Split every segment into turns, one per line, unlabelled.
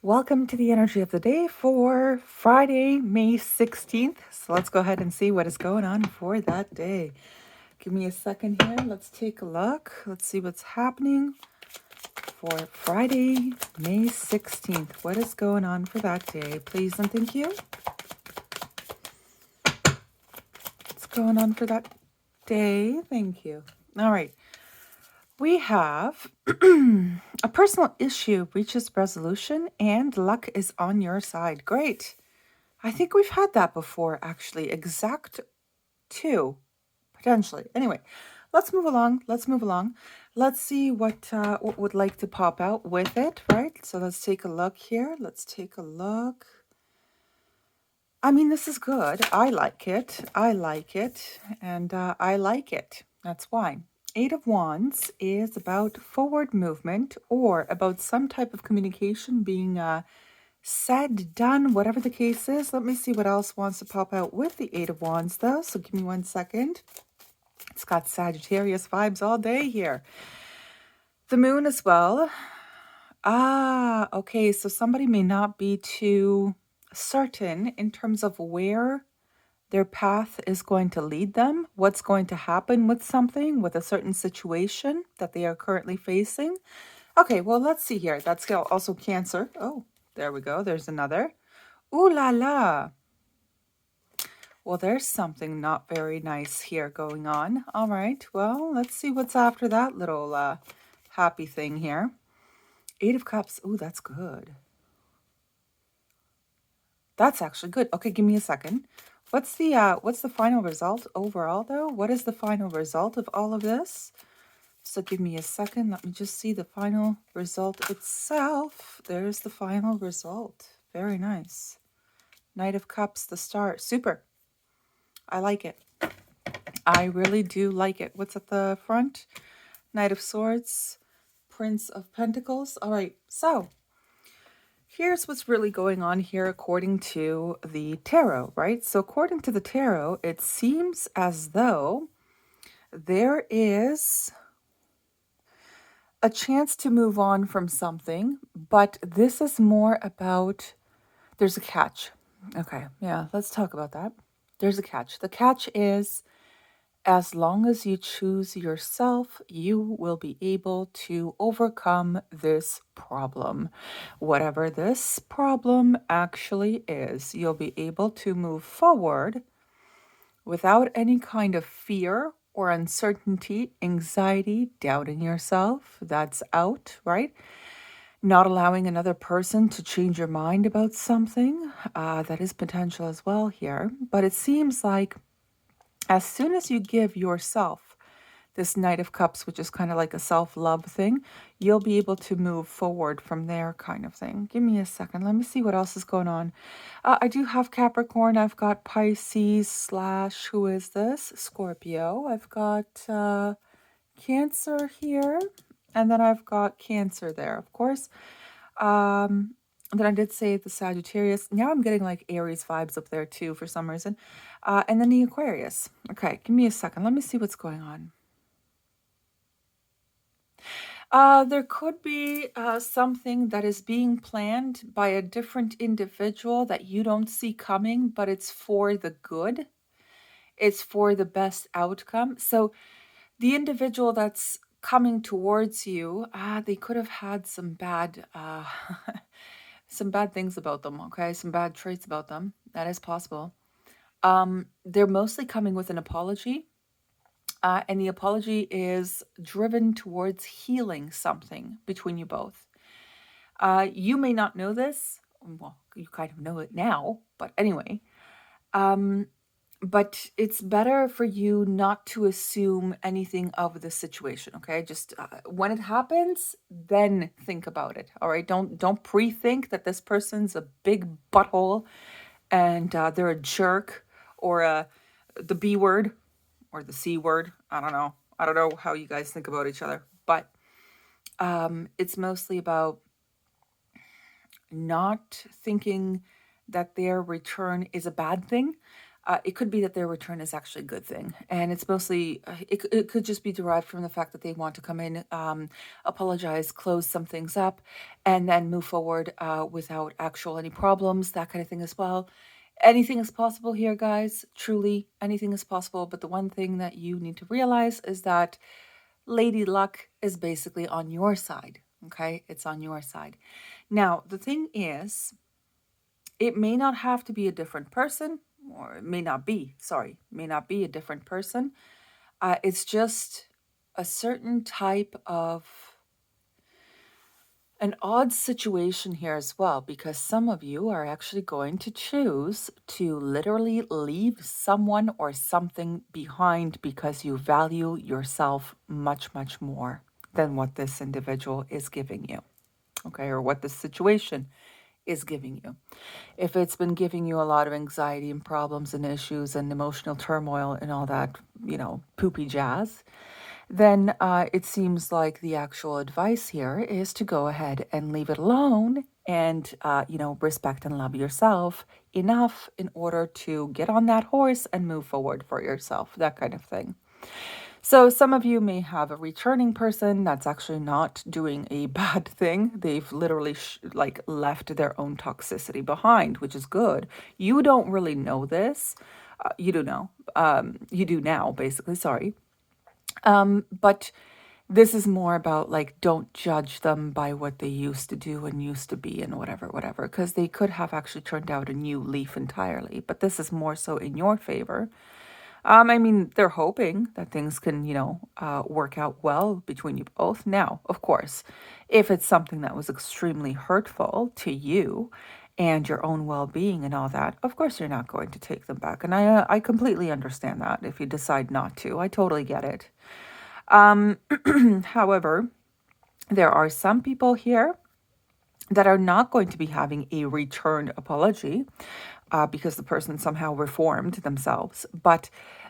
Welcome to the energy of the day for Friday, May 16th. So let's go ahead and see what is going on for that day. Give me a second here. Let's take a look. Let's see what's happening for Friday, May 16th. What is going on for that day? Please and thank you. What's going on for that day? Thank you. All right. We have a personal issue reaches resolution and luck is on your side. Great. I think we've had that before, actually. Exact two, potentially. Anyway, let's move along. Let's move along. Let's see what would like to pop out with it, right? So let's take a look here. Let's take a look. I mean, this is good. I like it. I like it. And I like it. That's why. Eight of Wands is about forward movement or about some type of communication being said, done, whatever the case is. Let me see what else wants to pop out with the Eight of Wands, though. So give me 1 second. It's got Sagittarius vibes all day here. The moon as well. Okay. So somebody may not be too certain in terms of where their path is going to lead them, what's going to happen with something, with a certain situation that they are currently facing. Okay, well, let's see here. That's also Cancer. Oh, there we go. There's another. Ooh la la. Well, there's something not very nice here going on. All right, well, let's see what's after that little happy thing here. Eight of Cups. Ooh, that's good. That's actually good. Okay, give me a second. What's the final result overall, though? What is the final result of all of this? So give me a second. Let me just see the final result itself. There's the final result. Very nice. Knight of Cups, the star. Super. I like it. I really do like it. What's at the front? Knight of Swords, Prince of Pentacles. All right, so here's what's really going on here according to the tarot, right? So according to the tarot, it seems as though there is a chance to move on from something, but this is more about, there's a catch. Okay, yeah, let's talk about that. There's a catch. The catch is, as long as you choose yourself, you will be able to overcome this problem. Whatever this problem actually is, you'll be able to move forward without any kind of fear or uncertainty, anxiety, doubting yourself. That's out, right? Not allowing another person to change your mind about something. That is potential as well here. But it seems like as soon as you give yourself this Knight of Cups, which is kind of like a self-love thing, you'll be able to move forward from there kind of thing. Give me a second. Let me see what else is going on. I do have Capricorn. I've got Pisces / who is this? Scorpio. I've got Cancer here. And then I've got Cancer there, of course. Then I did say the Sagittarius. Now I'm getting like Aries vibes up there too for some reason. And then the Aquarius. Okay, give me a second. Let me see what's going on. There could be something that is being planned by a different individual that you don't see coming, but it's for the good. It's for the best outcome. So the individual that's coming towards you, they could have had some bad some bad things about them, okay? Some bad traits about them. That is possible. They're mostly coming with an apology. And the apology is driven towards healing something between you both. You may not know this. Well, you kind of know it now. But anyway, but it's better for you not to assume anything of the situation, okay? Just when it happens, then think about it, all right? Don't pre-think that this person's a big butthole and they're a jerk or the B word or the C word. I don't know. I don't know how you guys think about each other, but it's mostly about not thinking that their return is a bad thing. It could be that their return is actually a good thing. And it's mostly, it could just be derived from the fact that they want to come in, apologize, close some things up, and then move forward without actual any problems, that kind of thing as well. Anything is possible here, guys. Truly, anything is possible. But the one thing that you need to realize is that Lady Luck is basically on your side. Okay? It's on your side. Now, the thing is, it may not have to be a different person, or it may not be, sorry, may not be a different person. It's just a certain type of an odd situation here as well, because some of you are actually going to choose to literally leave someone or something behind because you value yourself much, much more than what this individual is giving you, okay, or what this situation is giving you. If it's been giving you a lot of anxiety and problems and issues and emotional turmoil and all that, poopy jazz, then it seems like the actual advice here is to go ahead and leave it alone and, respect and love yourself enough in order to get on that horse and move forward for yourself, that kind of thing. So some of you may have a returning person that's actually not doing a bad thing. They've literally left their own toxicity behind, which is good. You don't really know this. You do know. You do now, basically. Sorry. But this is more about don't judge them by what they used to do and used to be and whatever, because they could have actually turned out a new leaf entirely. But this is more so in your favor. They're hoping that things can, work out well between you both. Now, of course, if it's something that was extremely hurtful to you and your own well-being and all that, of course you're not going to take them back. And I completely understand that if you decide not to. I totally get it. However, there are some people here that are not going to be having a return apology because the person somehow reformed themselves, but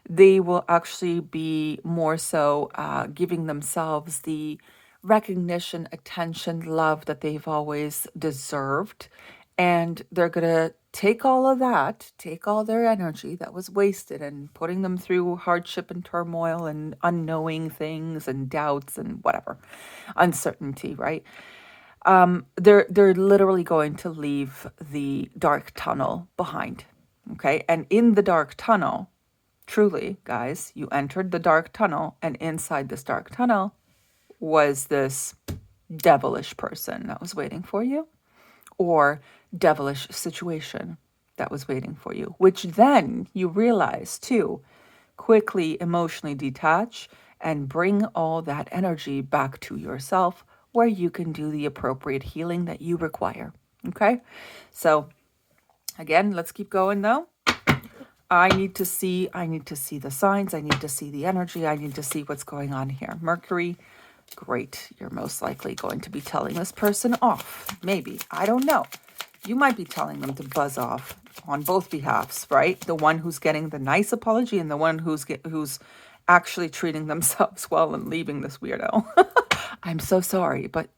they will actually be more so giving themselves the recognition, attention, love that they've always deserved. And they're going to take all of that, take all their energy that was wasted and putting them through hardship and turmoil and unknowing things and doubts and whatever, uncertainty, right? They're literally going to leave the dark tunnel behind, okay? And in the dark tunnel, truly, guys, you entered the dark tunnel, and inside this dark tunnel was this devilish person that was waiting for you, or devilish situation that was waiting for you, which then you realize to quickly emotionally detach and bring all that energy back to yourself, where you can do the appropriate healing that you require. Okay? So again, let's keep going though. I need to see the signs. I need to see the energy. I need to see what's going on here. Mercury, great. You're most likely going to be telling this person off. Maybe. I don't know. You might be telling them to buzz off on both behalves, right? The one who's getting the nice apology and the one who's actually treating themselves well and leaving this weirdo. I'm so sorry, but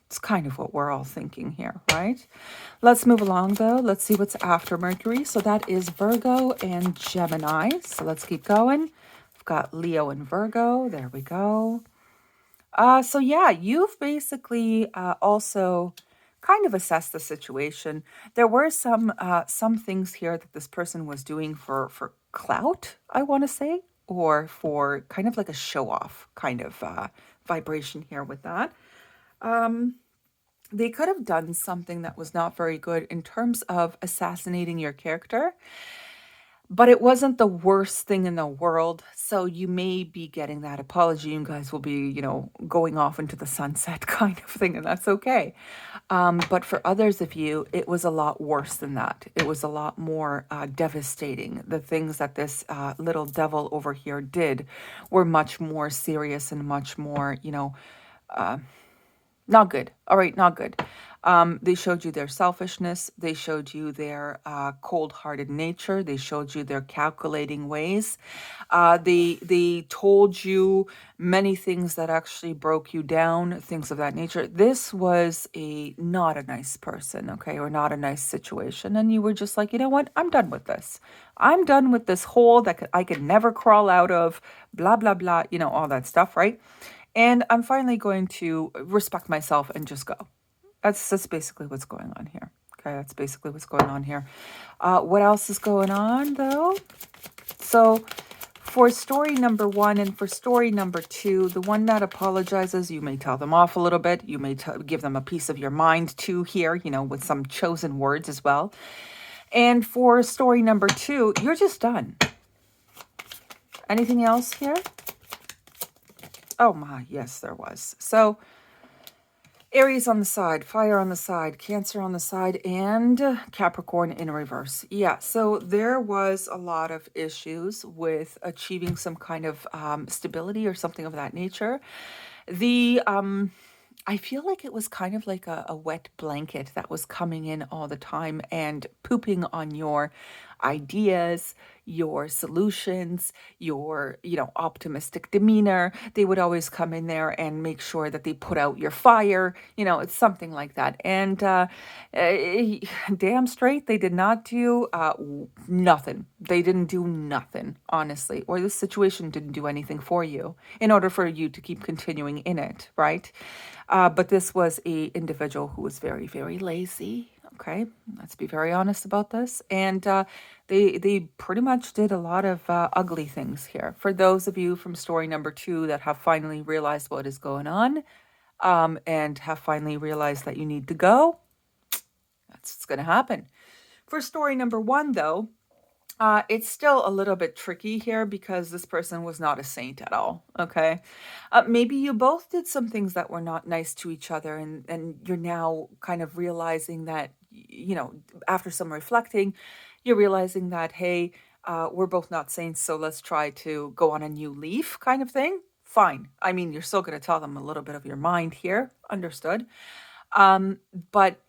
it's kind of what we're all thinking here, right? Let's move along, though. Let's see what's after Mercury. So that is Virgo and Gemini. So let's keep going. We've got Leo and Virgo. There we go. So yeah, you've basically also kind of assessed the situation. There were some things here that this person was doing for clout, I want to say, or for kind of like a show-off kind of vibration here with that. They could have done something that was not very good in terms of assassinating your character, but it wasn't the worst thing in the world. So you may be getting that apology. You guys will be, going off into the sunset kind of thing, and that's okay. But for others of you, it was a lot worse than that. It was a lot more devastating. The things that this little devil over here did were much more serious and much more, not good. All right, not good. They showed you their selfishness. They showed you their cold-hearted nature. They showed you their calculating ways. They told you many things that actually broke you down, things of that nature. This was not a nice person, okay, or not a nice situation, and you were just like, you know what? I'm done with this. I'm done with this hole that I could never crawl out of. Blah blah blah. All that stuff, right? And I'm finally going to respect myself and just go. That's basically what's going on here. Okay, that's basically what's going on here. What else is going on though? So for story number 1 and for story number 2, the one that apologizes, you may tell them off a little bit. You may give them a piece of your mind too here, with some chosen words as well. And for story number 2, you're just done. Anything else here? Oh my, yes, there was. So Aries on the side, fire on the side, Cancer on the side, and Capricorn in reverse. Yeah, so there was a lot of issues with achieving some kind of stability or something of that nature. I feel like it was kind of like a wet blanket that was coming in all the time and pooping on your ideas, your solutions, your, optimistic demeanor. They would always come in there and make sure that they put out your fire. It's something like that. And damn straight, they did not do nothing. They didn't do nothing, honestly, or the situation didn't do anything for you in order for you to keep continuing in it, right? But this was a individual who was very, very lazy. Okay, let's be very honest about this. And they pretty much did a lot of ugly things here. For those of you from story number 2 that have finally realized what is going on, and have finally realized that you need to go, that's what's going to happen. For story number 1, though, it's still a little bit tricky here because this person was not a saint at all, okay? Maybe you both did some things that were not nice to each other, and you're now kind of realizing that, after some reflecting, you're realizing that, hey, we're both not saints, so let's try to go on a new leaf kind of thing. Fine. I mean, you're still going to tell them a little bit of your mind here. Understood. But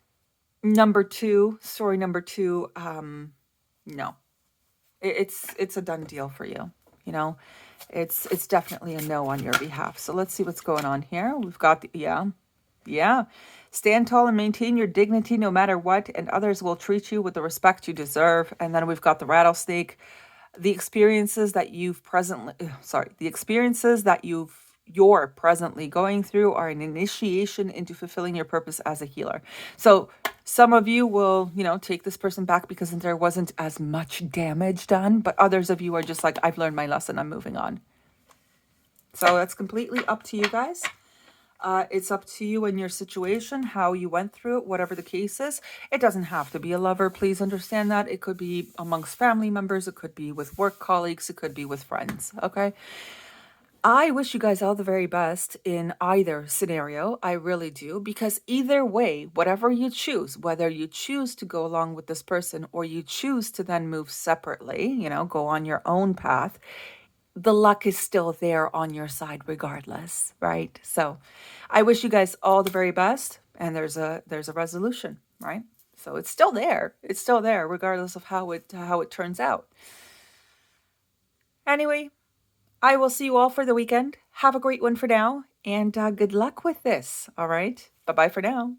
story number 2, no. It's a done deal for you. It's definitely a no on your behalf. So let's see what's going on here. We've got yeah. Stand tall and maintain your dignity no matter what, and others will treat you with the respect you deserve. And then we've got the rattlesnake. The experiences that you're presently going through are an initiation into fulfilling your purpose as a healer. So some of you will, take this person back because there wasn't as much damage done, but others of you are just like, I've learned my lesson, I'm moving on. So that's completely up to you guys. It's up to you and your situation, how you went through it, whatever the case is. It doesn't have to be a lover. Please understand that. It could be amongst family members. It could be with work colleagues. It could be with friends. Okay. I wish you guys all the very best in either scenario. I really do, because either way, whatever you choose, whether you choose to go along with this person or you choose to then move separately, go on your own path, the luck is still there on your side regardless, right? So I wish you guys all the very best, and there's a resolution, right? So it's still there. It's still there regardless of how it turns out. Anyway, I will see you all for the weekend. Have a great one for now, and good luck with this, all right? Bye-bye for now.